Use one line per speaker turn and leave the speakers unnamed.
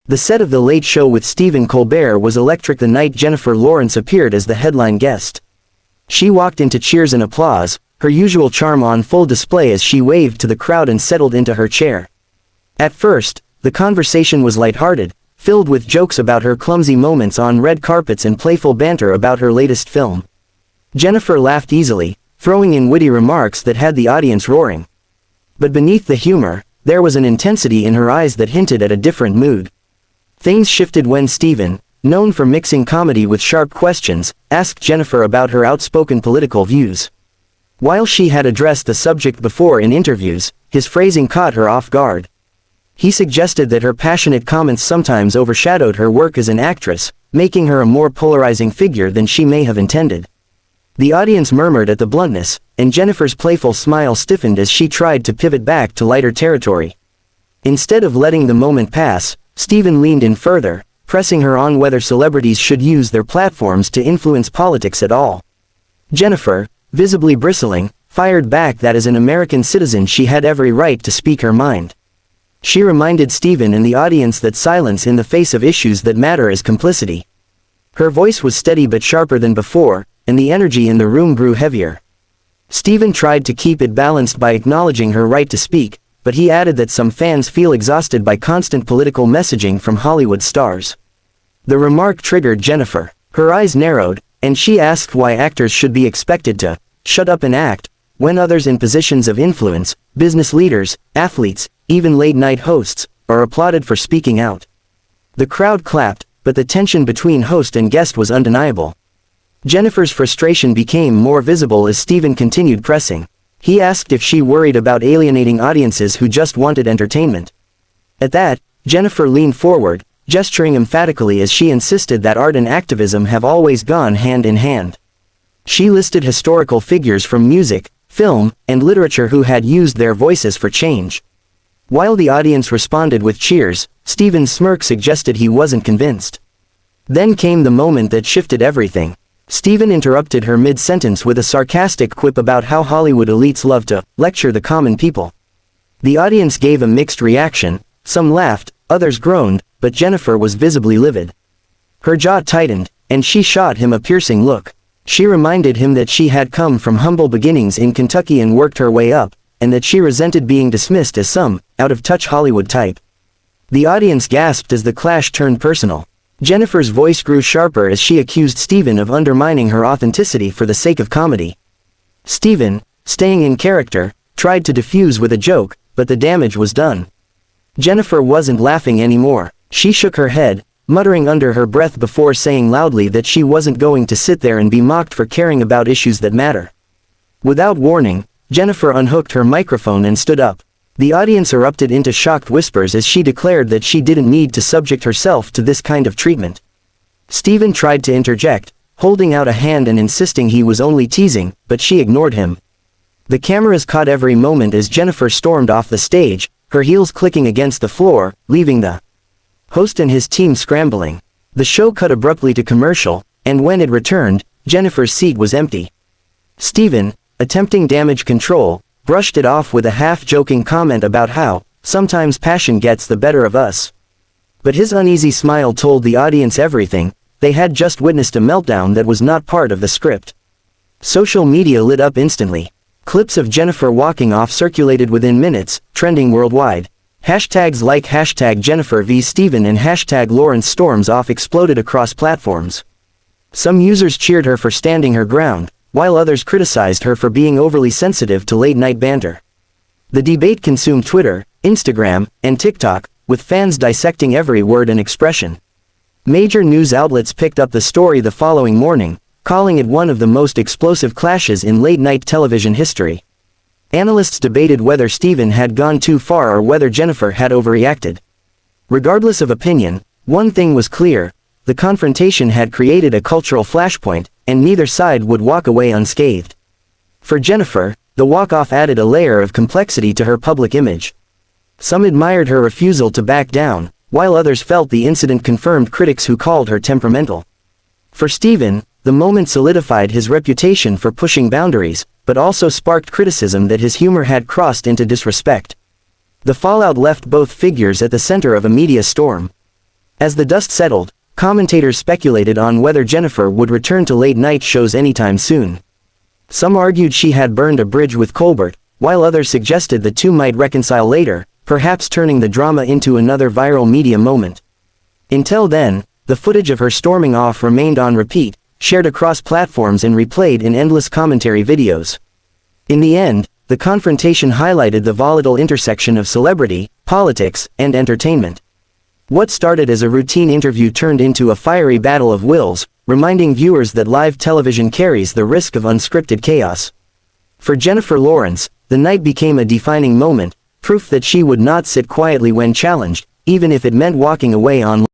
The set of The Late Show with Stephen Colbert was electric the night Jennifer Lawrence appeared as the headline guest. She walked into cheers and applause, her usual charm on full display as she waved to the crowd and settled into her chair. At first, the conversation was lighthearted, filled with jokes about her clumsy moments on red carpets and playful banter about her latest film. Jennifer laughed easily, throwing in witty remarks that had the audience roaring. But beneath the humor, there was an intensity in her eyes that hinted at a different mood. Things shifted when Stephen, known for mixing comedy with sharp questions, asked Jennifer about her outspoken political views. While she had addressed the subject before in interviews, his phrasing caught her off guard. He suggested that her passionate comments sometimes overshadowed her work as an actress, making her a more polarizing figure than she may have intended. The audience murmured at the bluntness, and Jennifer's playful smile stiffened as she tried to pivot back to lighter territory. Instead of letting the moment pass, Stephen leaned in further, pressing her on whether celebrities should use their platforms to influence politics at all. Jennifer, visibly bristling, fired back that as an American citizen she had every right to speak her mind. She reminded Stephen and the audience that silence in the face of issues that matter is complicity. Her voice was steady but sharper than before, and the energy in the room grew heavier. Stephen tried to keep it balanced by acknowledging her right to speak, but he added that some fans feel exhausted by constant political messaging from Hollywood stars. The remark triggered Jennifer. Her eyes narrowed, and she asked why actors should be expected to shut up and act, when others in positions of influence, business leaders, athletes, even late-night hosts, are applauded for speaking out. The crowd clapped, but the tension between host and guest was undeniable. Jennifer's frustration became more visible as Stephen continued pressing. He asked if she worried about alienating audiences who just wanted entertainment. At that, Jennifer leaned forward, gesturing emphatically as she insisted that art and activism have always gone hand in hand. She listed historical figures from music, film, and literature who had used their voices for change. While the audience responded with cheers, Stephen's smirk suggested he wasn't convinced. Then came the moment that shifted everything. Stephen interrupted her mid-sentence with a sarcastic quip about how Hollywood elites love to lecture the common people. The audience gave a mixed reaction, some laughed, others groaned, but Jennifer was visibly livid. Her jaw tightened, and she shot him a piercing look. She reminded him that she had come from humble beginnings in Kentucky and worked her way up, and that she resented being dismissed as some out-of-touch Hollywood type. The audience gasped as the clash turned personal. Jennifer's voice grew sharper as she accused Stephen of undermining her authenticity for the sake of comedy. Stephen, staying in character, tried to defuse with a joke, but the damage was done. Jennifer wasn't laughing anymore. She shook her head, muttering under her breath before saying loudly that she wasn't going to sit there and be mocked for caring about issues that matter. Without warning, Jennifer unhooked her microphone and stood up. The audience erupted into shocked whispers as she declared that she didn't need to subject herself to this kind of treatment. Stephen tried to interject, holding out a hand and insisting he was only teasing, but she ignored him. The cameras caught every moment as Jennifer stormed off the stage, her heels clicking against the floor, leaving the host and his team scrambling. The show cut abruptly to commercial, and when it returned, Jennifer's seat was empty. Stephen, attempting damage control, brushed it off with a half-joking comment about how, sometimes passion gets the better of us. But his uneasy smile told the audience everything. They had just witnessed a meltdown that was not part of the script. Social media lit up instantly. Clips of Jennifer walking off circulated within minutes, trending worldwide. Hashtags like #Jennifer v Stephen and #LawrenceStormsOff exploded across platforms. Some users cheered her for standing her ground, while others criticized her for being overly sensitive to late-night banter. The debate consumed Twitter, Instagram, and TikTok, with fans dissecting every word and expression. Major news outlets picked up the story the following morning, calling it one of the most explosive clashes in late-night television history. Analysts debated whether Stephen had gone too far or whether Jennifer had overreacted. Regardless of opinion, one thing was clear: the confrontation had created a cultural flashpoint, and neither side would walk away unscathed. For Jennifer, the walk-off added a layer of complexity to her public image. Some admired her refusal to back down, while others felt the incident confirmed critics who called her temperamental. For Stephen, the moment solidified his reputation for pushing boundaries, but also sparked criticism that his humor had crossed into disrespect. The fallout left both figures at the center of a media storm. As the dust settled, commentators speculated on whether Jennifer would return to late-night shows anytime soon. Some argued she had burned a bridge with Goldberg, while others suggested the two might reconcile later, perhaps turning the drama into another viral media moment. Until then, the footage of her storming off remained on repeat, shared across platforms and replayed in endless commentary videos. In the end, the confrontation highlighted the volatile intersection of celebrity, politics, and entertainment. What started as a routine interview turned into a fiery battle of wills, reminding viewers that live television carries the risk of unscripted chaos. For Jennifer Lawrence, the night became a defining moment, proof that she would not sit quietly when challenged, even if it meant walking away on